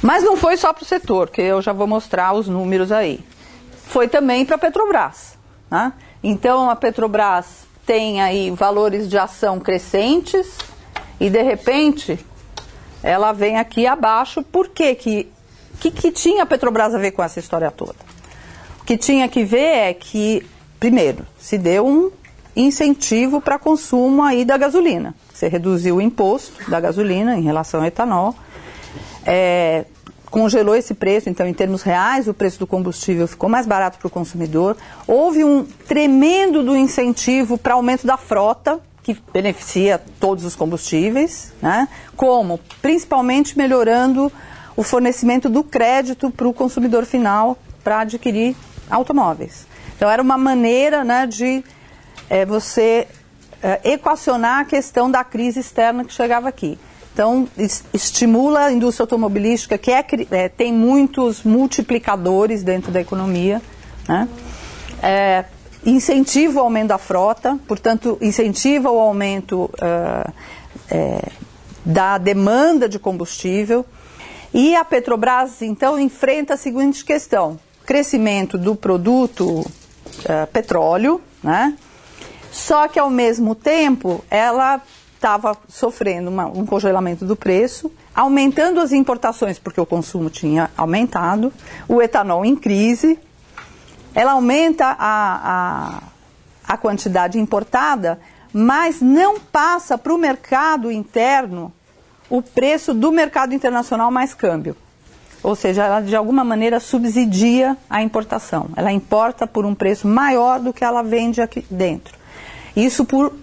Mas não foi só para o setor, que eu já vou mostrar os números aí. Foi também para a Petrobras, né? Então a Petrobras tem aí valores de ação crescentes e de repente ela vem aqui abaixo. Por quê? Que tinha a Petrobras a ver com essa história toda? O que tinha que ver é que, primeiro, se deu um incentivo para consumo aí da gasolina. Você reduziu o imposto da gasolina em relação ao etanol, congelou esse preço, então em termos reais o preço do combustível ficou mais barato para o consumidor. Houve um tremendo incentivo para aumento da frota, que beneficia todos os combustíveis, né? Como? Principalmente melhorando o fornecimento do crédito para o consumidor final para adquirir automóveis. Então era uma maneira, né, de você equacionar a questão da crise externa que chegava aqui. Então, estimula a indústria automobilística, que tem muitos multiplicadores dentro da economia, né? Incentiva o aumento da frota, portanto, incentiva o aumento da demanda de combustível. E a Petrobras, então, enfrenta a seguinte questão: crescimento do produto petróleo, né? Só que, ao mesmo tempo, ela estava sofrendo um congelamento do preço, aumentando as importações, porque o consumo tinha aumentado, o etanol em crise, ela aumenta a quantidade importada, mas não passa para o mercado interno o preço do mercado internacional mais câmbio. Ou seja, ela de alguma maneira subsidia a importação. Ela importa por um preço maior do que ela vende aqui dentro. Isso por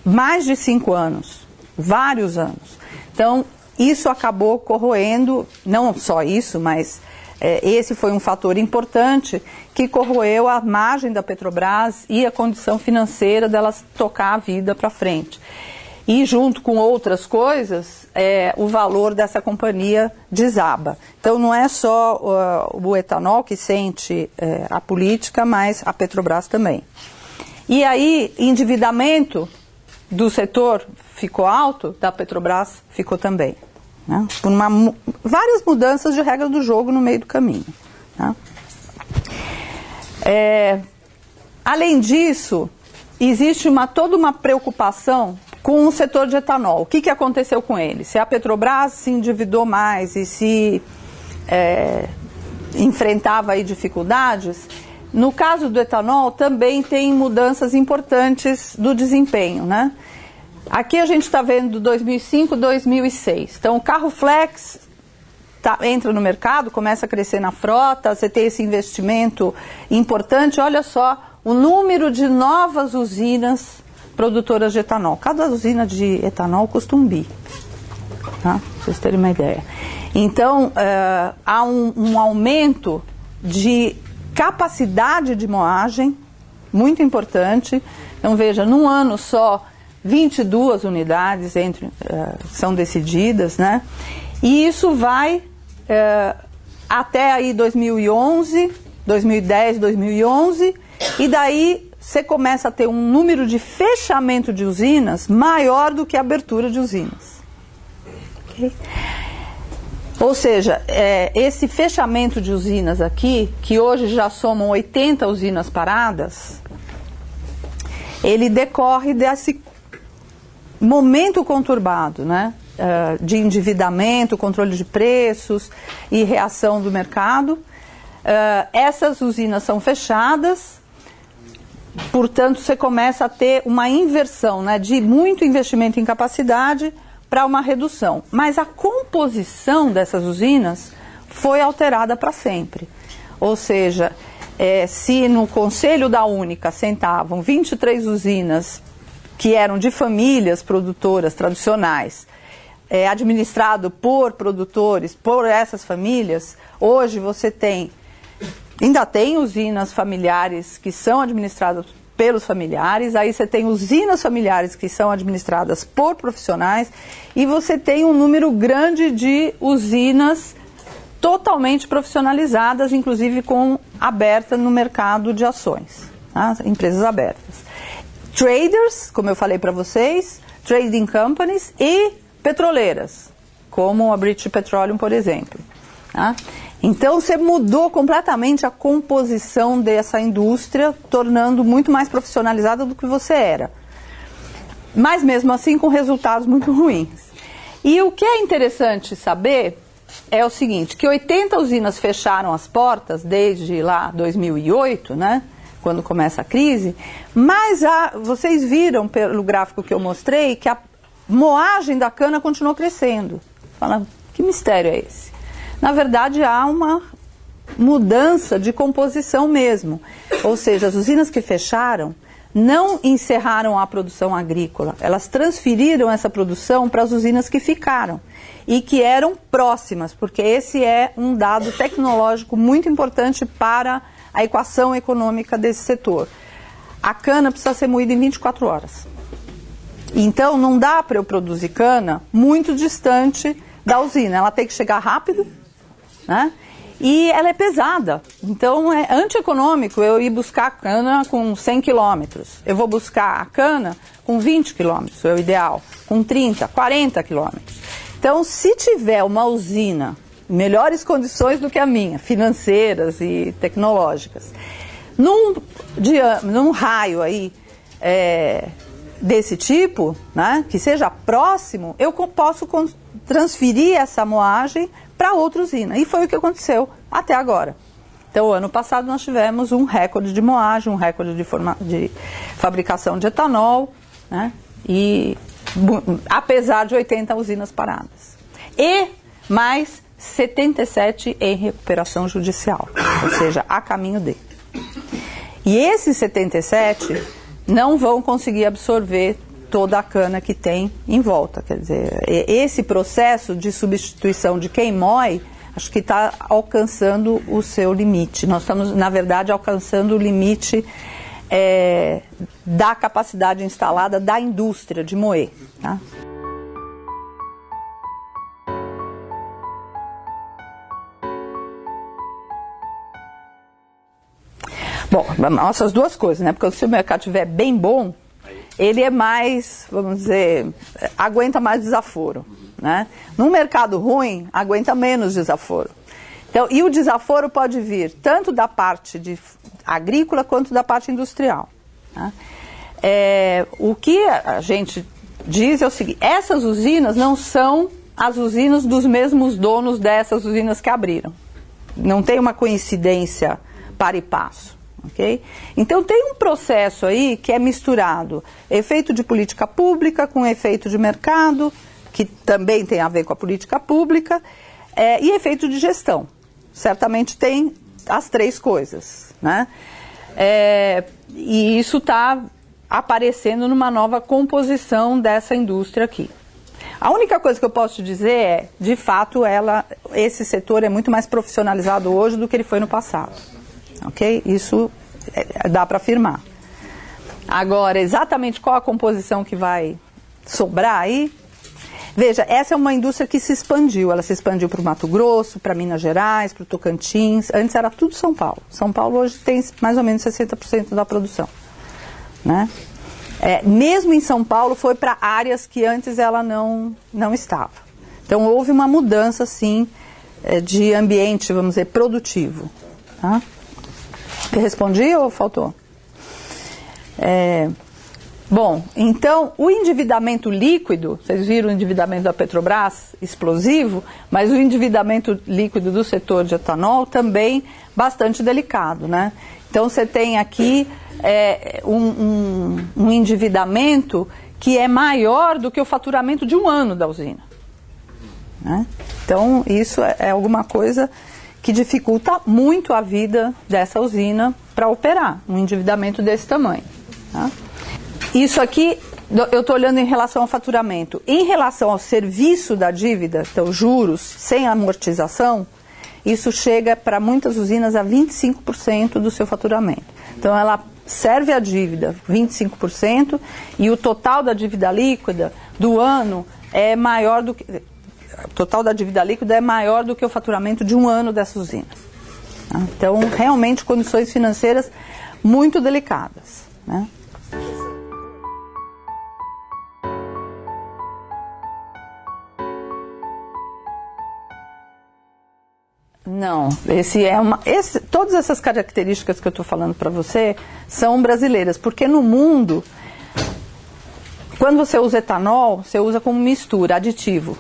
mais de 5 anos, vários anos. Então, isso acabou corroendo, não só isso, mas esse foi um fator importante que corroeu a margem da Petrobras e a condição financeira delas tocar a vida para frente. E junto com outras coisas, o valor dessa companhia desaba. Então não é só o etanol que sente a política, mas a Petrobras também. E aí, endividamento do setor ficou alto, da Petrobras ficou também, né? Por várias mudanças de regra do jogo no meio do caminho, né? Além disso, existe toda uma preocupação com o setor de etanol. O que aconteceu com ele? Se a Petrobras se endividou mais e se enfrentava aí dificuldades, no caso do etanol também tem mudanças importantes do desempenho, né? Aqui a gente está vendo 2005, 2006. Então o carro flex entra no mercado, começa a crescer na frota, você tem esse investimento importante. Olha só o número de novas usinas produtoras de etanol. Cada usina de etanol custa $1 bi, tá? Pra vocês terem uma ideia. Então, há um aumento de capacidade de moagem muito importante. Então, veja, num ano só, 22 unidades são decididas, né? E isso vai até aí 2011, 2010, 2011, e daí você começa a ter um número de fechamento de usinas maior do que a abertura de usinas. Okay? Ou seja, esse fechamento de usinas aqui, que hoje já somam 80 usinas paradas, ele decorre desse momento conturbado, né? De endividamento, controle de preços e reação do mercado. Essas usinas são fechadas, portanto você começa a ter uma inversão, né, de muito investimento em capacidade para uma redução. Mas a composição dessas usinas foi alterada para sempre. Ou seja, se no Conselho da Única sentavam 23 usinas que eram de famílias produtoras tradicionais, administrado por produtores, por essas famílias, hoje você ainda tem usinas familiares que são administradas pelos familiares, aí você tem usinas familiares que são administradas por profissionais, e você tem um número grande de usinas totalmente profissionalizadas, inclusive aberta no mercado de ações, tá? Empresas abertas. Traders, como eu falei para vocês, trading companies e petroleiras, como a British Petroleum, por exemplo. Tá? Então você mudou completamente a composição dessa indústria, tornando muito mais profissionalizada do que você era. Mas mesmo assim com resultados muito ruins. E o que é interessante saber é o seguinte, que 80 usinas fecharam as portas desde lá 2008, né, quando começa a crise, mas vocês viram pelo gráfico que eu mostrei que a moagem da cana continuou crescendo. Fala, que mistério é esse? Na verdade há uma mudança de composição mesmo, ou seja, as usinas que fecharam não encerraram a produção agrícola, elas transferiram essa produção para as usinas que ficaram e que eram próximas, porque esse é um dado tecnológico muito importante para a equação econômica desse setor. A cana precisa ser moída em 24 horas. Então não dá para eu produzir cana muito distante da usina, ela tem que chegar rápido, né? E ela é pesada, então é antieconômico eu ir buscar a cana com 100 quilômetros. Eu vou buscar a cana com 20 quilômetros, é o ideal, com 30, 40 quilômetros. Então, se tiver uma usina em melhores condições do que a minha, financeiras e tecnológicas, num raio aí desse tipo, né, que seja próximo, eu posso transferir essa moagem para outra usina. E foi o que aconteceu até agora. Então, ano passado nós tivemos um recorde de moagem, um recorde de fabricação de etanol, né? E apesar de 80 usinas paradas. E mais 77 em recuperação judicial, ou seja, a caminho dele. E esses 77 não vão conseguir absorver toda a cana que tem em volta. Quer dizer, esse processo de substituição de quem moe, acho que está alcançando o seu limite. Nós estamos, na verdade, alcançando o limite da capacidade instalada da indústria de moer. Tá? Bom, essas duas coisas, né? Porque se o mercado estiver bem bom, ele é mais, vamos dizer, aguenta mais desaforo, né? Num mercado ruim, aguenta menos desaforo. Então, e o desaforo pode vir tanto da parte agrícola quanto da parte industrial. Tá? O que a gente diz é o seguinte, essas usinas não são as usinas dos mesmos donos dessas usinas que abriram. Não tem uma coincidência para e passo. Okay? Então tem um processo aí que é misturado efeito de política pública com efeito de mercado, que também tem a ver com a política pública, e efeito de gestão. Certamente tem as três coisas, né? E isso está aparecendo numa nova composição dessa indústria aqui. A única coisa que eu posso te dizer é, de fato, esse setor é muito mais profissionalizado hoje do que ele foi no passado. Ok? Isso dá para afirmar. Agora, exatamente qual a composição que vai sobrar aí? Veja, essa é uma indústria que se expandiu. Ela se expandiu para o Mato Grosso, para Minas Gerais, para o Tocantins. Antes era tudo São Paulo. São Paulo hoje tem mais ou menos 60% da produção. Né? Mesmo em São Paulo, foi para áreas que antes ela não estava. Então, houve uma mudança, sim, de ambiente, vamos dizer, produtivo. Tá? Respondi ou faltou? Bom, então o endividamento líquido, vocês viram o endividamento da Petrobras explosivo, mas o endividamento líquido do setor de etanol também bastante delicado, né? Então você tem aqui um endividamento que é maior do que o faturamento de um ano da usina. Né? Então isso é alguma coisa que dificulta muito a vida dessa usina para operar, um endividamento desse tamanho. Tá? Isso aqui, eu estou olhando em relação ao faturamento. Em relação ao serviço da dívida, então juros sem amortização, isso chega para muitas usinas a 25% do seu faturamento. Então ela serve a dívida 25% e o total da dívida líquida do ano é maior do que... O total da dívida líquida é maior do que o faturamento de um ano dessa usina. Então, realmente, condições financeiras muito delicadas. Né? Não, todas essas características que eu estou falando para você são brasileiras, porque no mundo, quando você usa etanol, você usa como mistura, aditivo,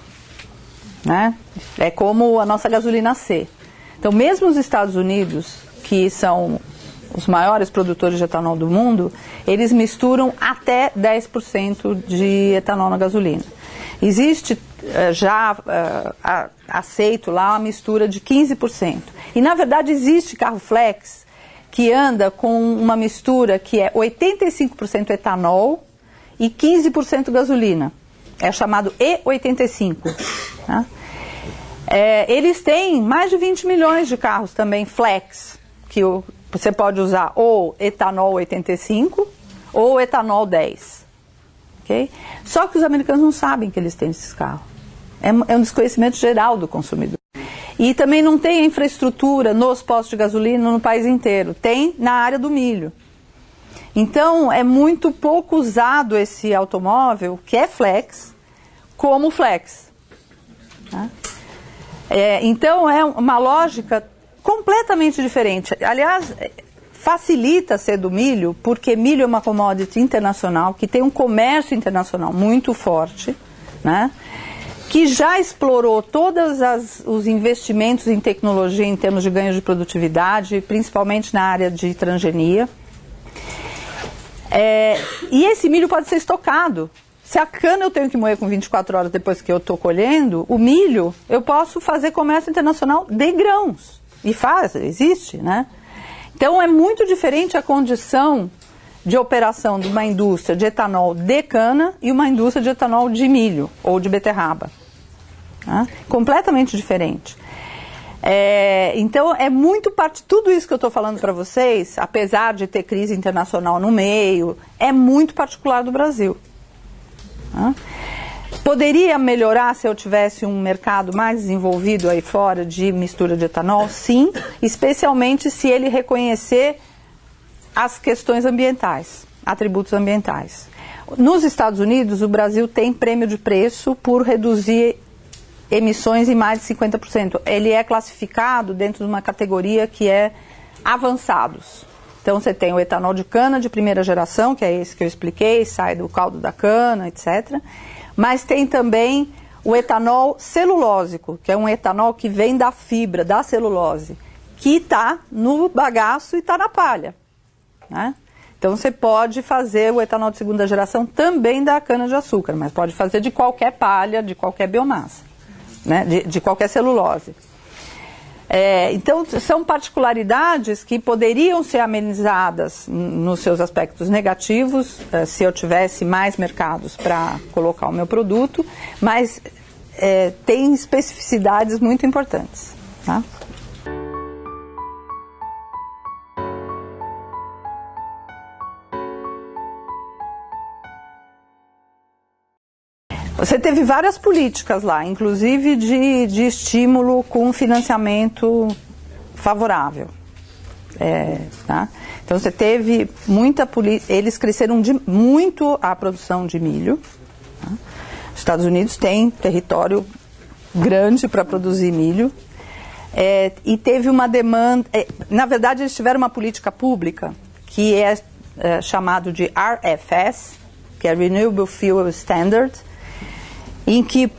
né? É como a nossa gasolina C. Então, mesmo os Estados Unidos, que são os maiores produtores de etanol do mundo, eles misturam até 10% de etanol na gasolina. Existe já aceito lá uma mistura de 15%. E na verdade existe carro flex que anda com uma mistura que é 85% etanol e 15% gasolina. É chamado E85. Né? Eles têm mais de 20 milhões de carros também flex, que você pode usar ou etanol 85 ou etanol 10. Okay? Só que os americanos não sabem que eles têm esses carros. É um desconhecimento geral do consumidor. E também não tem a infraestrutura nos postos de gasolina no país inteiro. Tem na área do milho. Então, é muito pouco usado esse automóvel, que é flex, como flex. Tá? Então, é uma lógica completamente diferente. Aliás, facilita ser do milho, porque milho é uma commodity internacional, que tem um comércio internacional muito forte, né? Que já explorou todos os investimentos em tecnologia em termos de ganho de produtividade, principalmente na área de transgenia. E esse milho pode ser estocado. Se a cana eu tenho que moer com 24 horas depois que eu estou colhendo, o milho eu posso fazer comércio internacional de grãos. E existe, né? Então é muito diferente a condição de operação de uma indústria de etanol de cana e uma indústria de etanol de milho ou de beterraba. Né? Completamente diferente. Então é muito tudo isso que eu estou falando para vocês, apesar de ter crise internacional no meio, é muito particular do Brasil. Né? Poderia melhorar se eu tivesse um mercado mais desenvolvido aí fora de mistura de etanol? Sim, especialmente se ele reconhecer as questões ambientais, atributos ambientais. Nos Estados Unidos, o Brasil tem prêmio de preço por reduzir emissões em mais de 50%. Ele é classificado dentro de uma categoria que é avançados. Então você tem o etanol de cana de primeira geração, que é esse que eu expliquei, sai do caldo da cana, etc., mas tem também o etanol celulósico, que é um etanol que vem da fibra, da celulose, que está no bagaço e está na palha. Né? Então você pode fazer o etanol de segunda geração também da cana-de-açúcar, mas pode fazer de qualquer palha, de qualquer biomassa, né? de qualquer celulose. Então são particularidades que poderiam ser amenizadas nos seus aspectos negativos se eu tivesse mais mercados para colocar o meu produto, mas tem especificidades muito importantes. Tá? Você teve várias políticas lá, inclusive de estímulo com financiamento favorável. Tá? Então você teve muita política, eles cresceram muito a produção de milho. Tá? Os Estados Unidos têm território grande para produzir milho. E teve uma demanda, na verdade eles tiveram uma política pública que é chamado de RFS, que é Renewable Fuel Standard, em que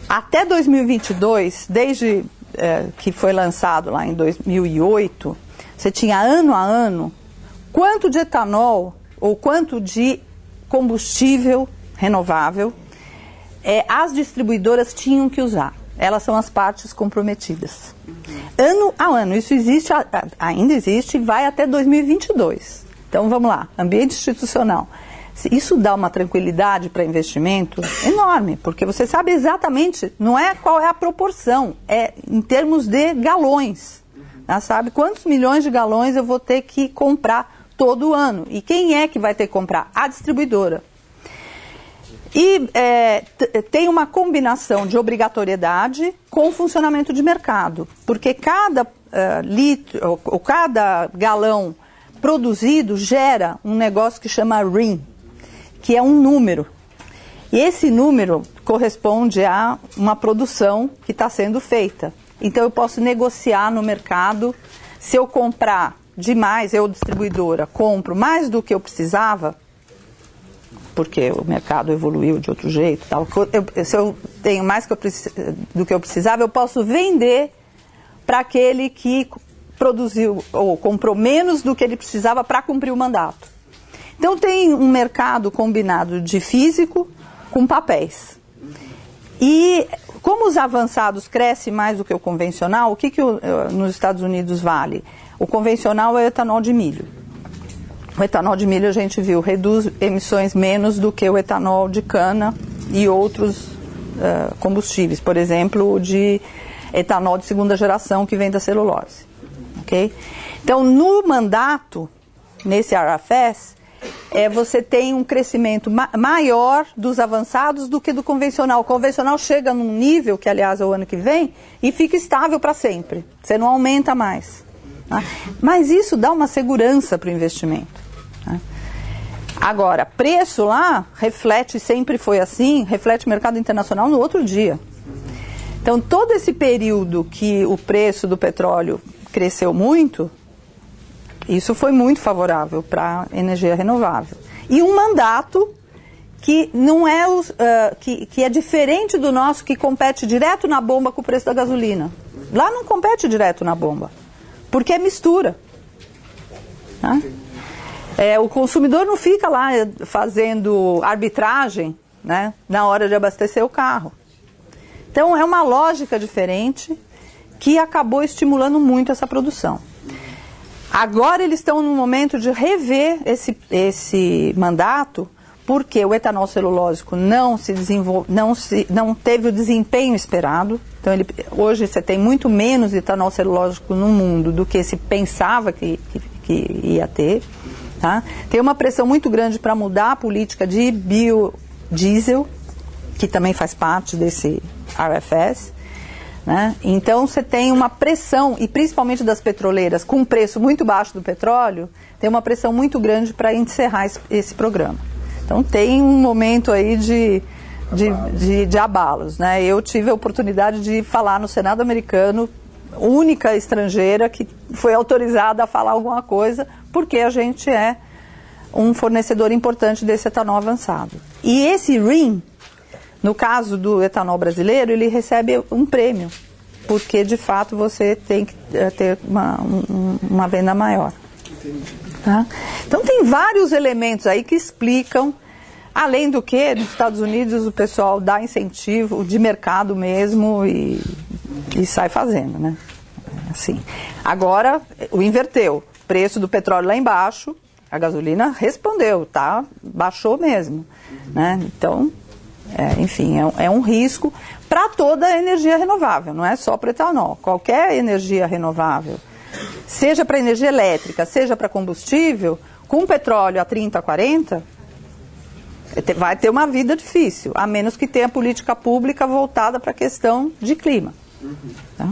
até 2022, desde que foi lançado lá em 2008, você tinha ano a ano quanto de etanol ou quanto de combustível renovável as distribuidoras tinham que usar. Elas são as partes comprometidas. Ano a ano, isso existe, ainda existe e vai até 2022. Então vamos lá, ambiente institucional. Isso dá uma tranquilidade para investimento enorme, porque você sabe exatamente, não é qual é a proporção, é em termos de galões. Tá? Sabe quantos milhões de galões eu vou ter que comprar todo ano. E quem é que vai ter que comprar? A distribuidora. E tem uma combinação de obrigatoriedade com funcionamento de mercado, porque cada litro ou cada galão produzido gera um negócio que chama RIN, que é um número. E esse número corresponde a uma produção que está sendo feita. então eu posso negociar no mercado. Se eu comprar demais, eu, distribuidora, compro mais do que eu precisava, porque o mercado evoluiu de outro jeito, tal. Se eu tenho mais do que eu precisava, eu posso vender para aquele que produziu ou comprou menos do que ele precisava para cumprir o mandato. Então tem um mercado combinado de físico com papéis. E como os avançados crescem mais do que o convencional, o que nos Estados Unidos vale? O convencional é o etanol de milho. O etanol de milho, a gente viu, reduz emissões menos do que o etanol de cana e outros combustíveis. Por exemplo, o de etanol de segunda geração que vem da celulose. Okay? Então, no mandato, nesse RFS, você tem um crescimento maior dos avançados do que do convencional. O convencional chega num nível, que aliás é o ano que vem, e fica estável para sempre. Você não aumenta mais. Tá? Mas isso dá uma segurança para o investimento. Tá? Agora, preço lá reflete, sempre foi assim, reflete o mercado internacional no outro dia. Então, todo esse período que o preço do petróleo cresceu muito, isso foi muito favorável para a energia renovável. E um mandato que não é que é diferente do nosso, que compete direto na bomba com o preço da gasolina. Lá não compete direto na bomba, porque é mistura. Tá? O consumidor não fica lá fazendo arbitragem, né, na hora de abastecer o carro. Então é uma lógica diferente que acabou estimulando muito essa produção. Agora eles estão no momento de rever esse mandato, porque o etanol celulósico não teve o desempenho esperado. Então hoje você tem muito menos etanol celulósico no mundo do que se pensava que ia ter. Tá? Tem uma pressão muito grande para mudar a política de biodiesel, que também faz parte desse RFS. Né? Então você tem uma pressão, e principalmente das petroleiras, com um preço muito baixo do petróleo, tem uma pressão muito grande para encerrar esse programa. Então tem um momento aí de abalos. Né? Eu tive a oportunidade de falar no Senado americano, única estrangeira que foi autorizada a falar alguma coisa, porque a gente é um fornecedor importante desse etanol avançado. E esse RIN, no caso do etanol brasileiro, ele recebe um prêmio, porque de fato você tem que ter uma venda maior. Tá? Então tem vários elementos aí que explicam, além do que nos Estados Unidos o pessoal dá incentivo de mercado mesmo e sai fazendo, né? Assim. Agora, inverteu. Preço do petróleo lá embaixo, a gasolina respondeu, tá? Baixou mesmo. Né? Então, enfim, é um risco para toda a energia renovável, não é só para etanol. Qualquer energia renovável, seja para energia elétrica, seja para combustível, com petróleo a 30, 40, vai ter uma vida difícil, a menos que tenha política pública voltada para a questão de clima. Tá?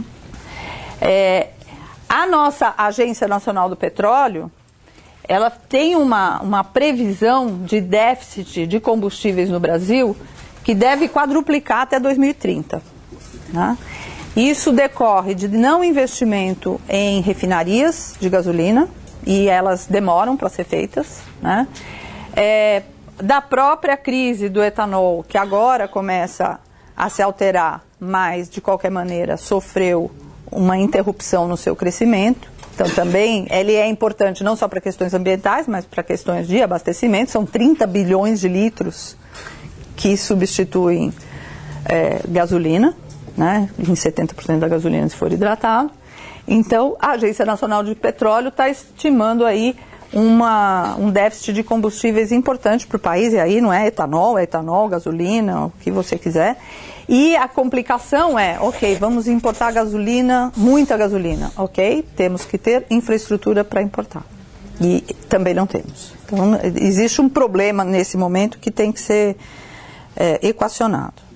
A nossa Agência Nacional do Petróleo, ela tem uma previsão de déficit de combustíveis no Brasil que deve quadruplicar até 2030. Né? Isso decorre de não investimento em refinarias de gasolina, e elas demoram para ser feitas, né? Da própria crise do etanol, que agora começa a se alterar, mas de qualquer maneira sofreu uma interrupção no seu crescimento. Então também ele é importante não só para questões ambientais, mas para questões de abastecimento. São 30 bilhões de litros que substituem gasolina, né, em 70% da gasolina se for hidratado. Então a Agência Nacional de Petróleo está estimando aí um déficit de combustíveis importante para o país, e aí não é etanol, gasolina, o que você quiser. E a complicação ok, vamos importar gasolina, muita gasolina, ok, temos que ter infraestrutura para importar. E também não temos. Então existe um problema nesse momento que tem que ser equacionado.